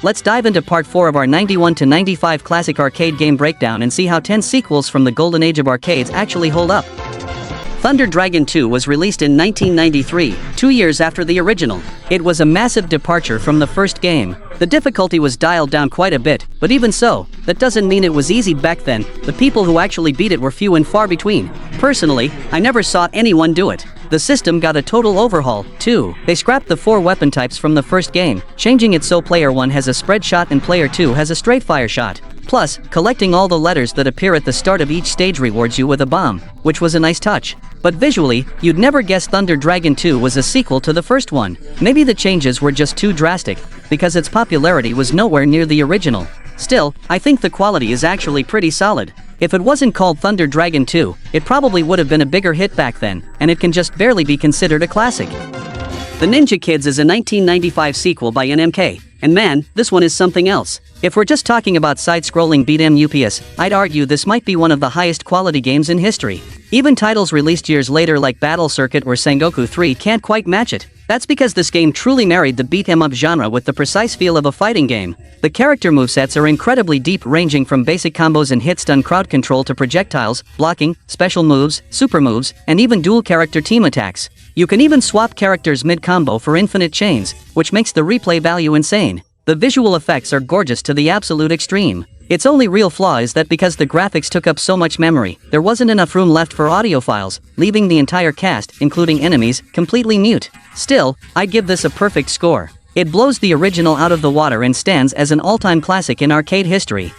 let's dive into part 4 of our 91 to 95 classic arcade game breakdown and see how 10 sequels from the golden age of arcades actually hold up. Thunder Dragon 2 was released in 1993, 2 years after the original. It was a massive departure from the first game. The difficulty was dialed down quite a bit, but even so, that doesn't mean it was easy back then. The people who actually beat it were few and far between. Personally, I never saw anyone do it. The system got a total overhaul, too. They scrapped the 4 weapon types from the first game, changing it so player 1 has a spread shot and player 2 has a straight fire shot. Plus, collecting all the letters that appear at the start of each stage rewards you with a bomb, which was a nice touch. But visually, you'd never guess Thunder Dragon 2 was a sequel to the first one. Maybe the changes were just too drastic, because its popularity was nowhere near the original. Still, I think the quality is actually pretty solid. If it wasn't called Thunder Dragon 2, it probably would have been a bigger hit back then, and it can just barely be considered a classic. The Ninja Kids is a 1995 sequel by NMK, and man, this one is something else. If we're just talking about side-scrolling beat-em ups, I'd argue this might be one of the highest quality games in history. Even titles released years later like Battle Circuit or Sengoku 3 can't quite match it. That's because this game truly married the beat-em-up genre with the precise feel of a fighting game. The character movesets are incredibly deep, ranging from basic combos and hit-stun crowd control to projectiles, blocking, special moves, super moves, and even dual-character team attacks. You can even swap characters mid-combo for infinite chains, which makes the replay value insane. The visual effects are gorgeous to the absolute extreme. Its only real flaw is that because the graphics took up so much memory, there wasn't enough room left for audio files, leaving the entire cast, including enemies, completely mute. Still, I'd give this a perfect score. It blows the original out of the water and stands as an all-time classic in arcade history.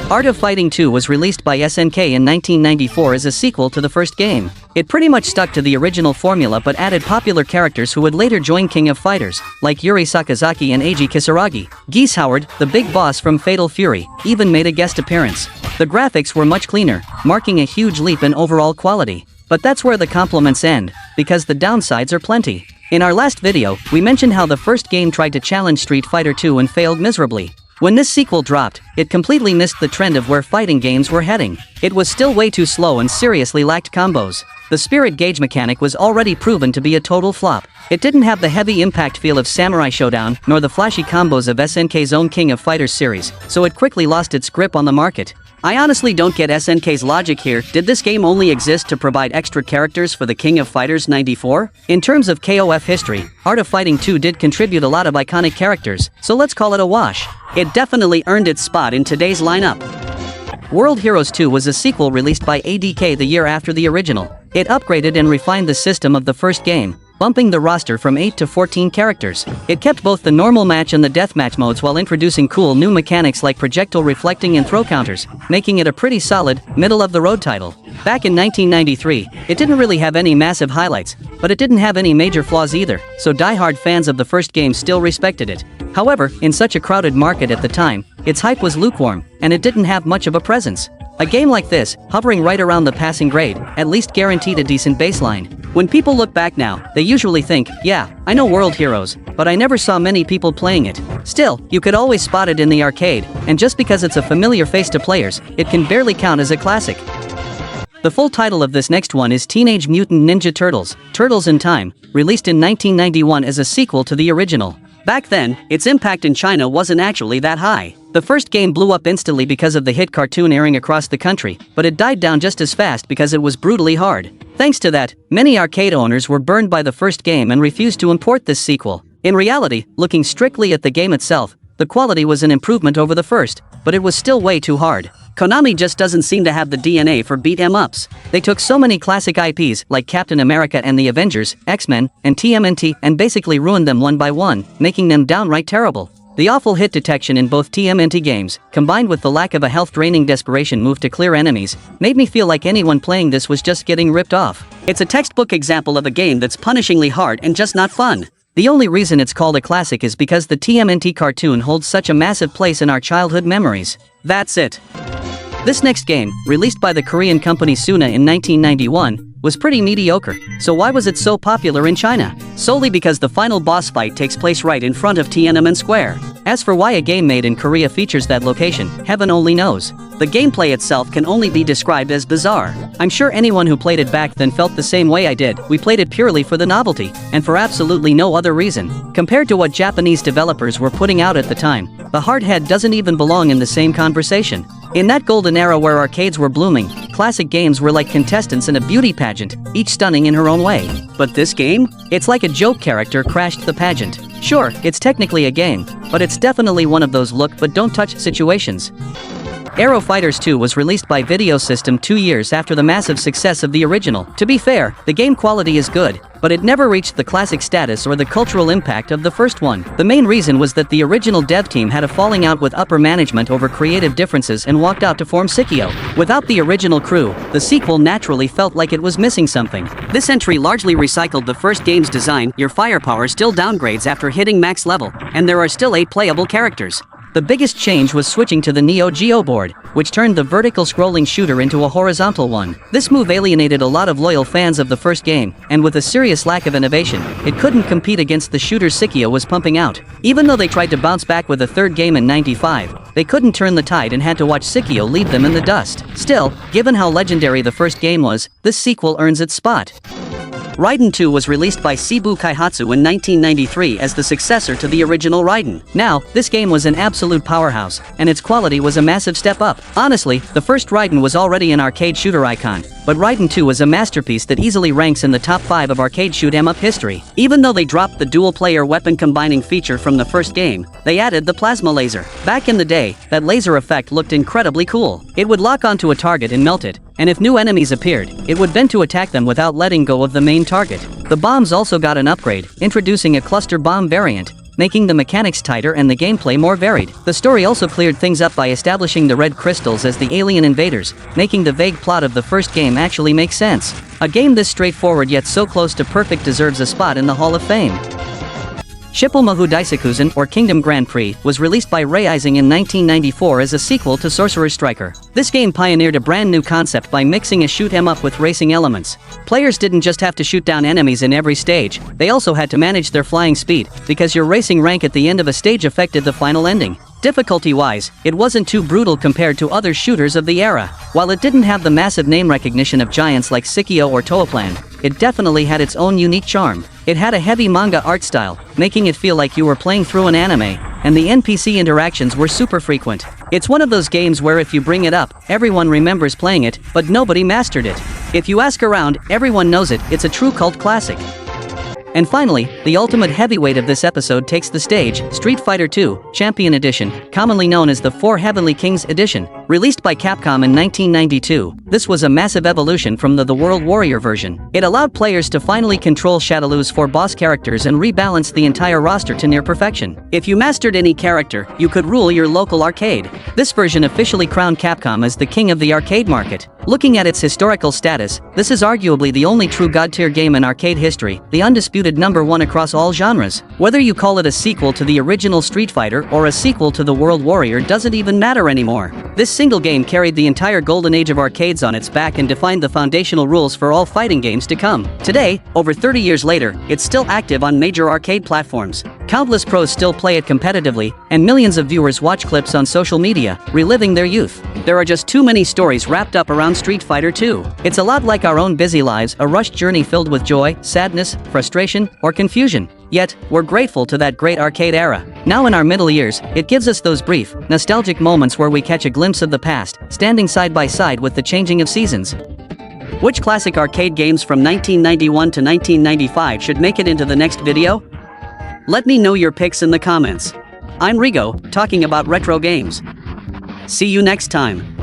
Art of Fighting 2 was released by SNK in 1994 as a sequel to the first game. It pretty much stuck to the original formula but added popular characters who would later join King of Fighters, like Yuri Sakazaki and Eiji Kisaragi. Geese Howard, the big boss from Fatal Fury, even made a guest appearance. The graphics were much cleaner, marking a huge leap in overall quality. But that's where the compliments end, because the downsides are plenty. In our last video, we mentioned how the first game tried to challenge Street Fighter II and failed miserably. When this sequel dropped, it completely missed the trend of where fighting games were heading. It was still way too slow and seriously lacked combos. The spirit gauge mechanic was already proven to be a total flop. It didn't have the heavy impact feel of Samurai Showdown, nor the flashy combos of SNK's own King of Fighters series, so it quickly lost its grip on the market. I honestly don't get SNK's logic here. Did this game only exist to provide extra characters for the King of Fighters 94? In terms of KOF history, Art of Fighting 2 did contribute a lot of iconic characters, so let's call it a wash. It definitely earned its spot in today's lineup. World Heroes 2 was a sequel released by ADK the year after the original. It upgraded and refined the system of the first game, bumping the roster from 8 to 14 characters. It kept both the normal match and the deathmatch modes while introducing cool new mechanics like projectile reflecting and throw counters, making it a pretty solid, middle-of-the-road title. Back in 1993, it didn't really have any massive highlights, but it didn't have any major flaws either, so die-hard fans of the first game still respected it. However, in such a crowded market at the time, its hype was lukewarm, and it didn't have much of a presence. A game like this, hovering right around the passing grade, at least guaranteed a decent baseline. When people look back now, they usually think, yeah, I know World Heroes, but I never saw many people playing it. Still, you could always spot it in the arcade, and just because it's a familiar face to players, it can barely count as a classic. The full title of this next one is Teenage Mutant Ninja Turtles: Turtles in Time, released in 1991 as a sequel to the original. Back then, its impact in China wasn't actually that high. The first game blew up instantly because of the hit cartoon airing across the country, but it died down just as fast because it was brutally hard. Thanks to that, many arcade owners were burned by the first game and refused to import this sequel. In reality, looking strictly at the game itself, the quality was an improvement over the first, but it was still way too hard. Konami just doesn't seem to have the DNA for beat-em-ups. They took so many classic IPs like Captain America and the Avengers, X-Men, and TMNT and basically ruined them one by one, making them downright terrible. The awful hit detection in both TMNT games, combined with the lack of a health-draining desperation move to clear enemies, made me feel like anyone playing this was just getting ripped off. It's a textbook example of a game that's punishingly hard and just not fun. The only reason it's called a classic is because the TMNT cartoon holds such a massive place in our childhood memories. That's it. This next game, released by the Korean company Suna in 1991, was pretty mediocre. So why was it so popular in China? Solely because the final boss fight takes place right in front of Tiananmen Square. As for why a game made in Korea features that location, heaven only knows. The gameplay itself can only be described as bizarre. I'm sure anyone who played it back then felt the same way I did. We played it purely for the novelty, and for absolutely no other reason. Compared to what Japanese developers were putting out at the time, the hardhead doesn't even belong in the same conversation. In that golden era where arcades were blooming, classic games were like contestants in a beauty pageant, each stunning in her own way. But this game? It's like a joke character crashed the pageant. Sure, it's technically a game, but it's definitely one of those look but don't touch situations. Aero Fighters 2 was released by Video System 2 years after the massive success of the original. To be fair, the game quality is good, but it never reached the classic status or the cultural impact of the first one. The main reason was that the original dev team had a falling out with upper management over creative differences and walked out to form Sikio. Without the original crew, the sequel naturally felt like it was missing something. This entry largely recycled the first game's design. Your firepower still downgrades after hitting max level, and there are still 8 playable characters. The biggest change was switching to the Neo Geo board, which turned the vertical scrolling shooter into a horizontal one. This move alienated a lot of loyal fans of the first game, and with a serious lack of innovation, it couldn't compete against the shooters Sikio was pumping out. Even though they tried to bounce back with a third game in '95, they couldn't turn the tide and had to watch Sikio leave them in the dust. Still, given how legendary the first game was, this sequel earns its spot. Raiden 2 was released by Seibu Kaihatsu in 1993 as the successor to the original Raiden. Now, this game was an absolute powerhouse, and its quality was a massive step up. Honestly, the first Raiden was already an arcade shooter icon, but Raiden 2 was a masterpiece that easily ranks in the top 5 of arcade shoot-'em-up history. Even though they dropped the dual-player weapon combining feature from the first game, they added the plasma laser. Back in the day, that laser effect looked incredibly cool. It would lock onto a target and melt it, and if new enemies appeared, it would bend to attack them without letting go of the main target. The bombs also got an upgrade, introducing a cluster bomb variant, making the mechanics tighter and the gameplay more varied. The story also cleared things up by establishing the red crystals as the alien invaders, making the vague plot of the first game actually make sense. A game this straightforward yet so close to perfect deserves a spot in the Hall of Fame. Shippelmahu Daisukuzen, or Kingdom Grand Prix, was released by Raizing in 1994 as a sequel to Sorcerer's Striker. This game pioneered a brand new concept by mixing a shoot-'em-up with racing elements. Players didn't just have to shoot down enemies in every stage, they also had to manage their flying speed, because your racing rank at the end of a stage affected the final ending. Difficulty-wise, it wasn't too brutal compared to other shooters of the era. While it didn't have the massive name recognition of giants like Sikio or Toaplan, it definitely had its own unique charm. It had a heavy manga art style, making it feel like you were playing through an anime, and the NPC interactions were super frequent. It's one of those games where if you bring it up, everyone remembers playing it, but nobody mastered it. If you ask around, everyone knows it. It's a true cult classic. And finally, the ultimate heavyweight of this episode takes the stage, Street Fighter II, Champion Edition, commonly known as the Four Heavenly Kings Edition. Released by Capcom in 1992, this was a massive evolution from the World Warrior version. It allowed players to finally control Shadowlu's 4 boss characters and rebalance the entire roster to near perfection. If you mastered any character, you could rule your local arcade. This version officially crowned Capcom as the king of the arcade market. Looking at its historical status, this is arguably the only true god-tier game in arcade history, the undisputed #1 across all genres. Whether you call it a sequel to the original Street Fighter or a sequel to the World Warrior doesn't even matter anymore. This single game carried the entire golden age of arcades on its back and defined the foundational rules for all fighting games to come. Today, over 30 years later, it's still active on major arcade platforms. Countless pros still play it competitively, and millions of viewers watch clips on social media, reliving their youth. There are just too many stories wrapped up around Street Fighter II. It's a lot like our own busy lives, a rushed journey filled with joy, sadness, frustration, or confusion. Yet, we're grateful to that great arcade era. Now in our middle years, it gives us those brief, nostalgic moments where we catch a glimpse of the past, standing side by side with the changing of seasons. Which classic arcade games from 1991 to 1995 should make it into the next video? Let me know your picks in the comments. I'm Rigo, talking about retro games. See you next time.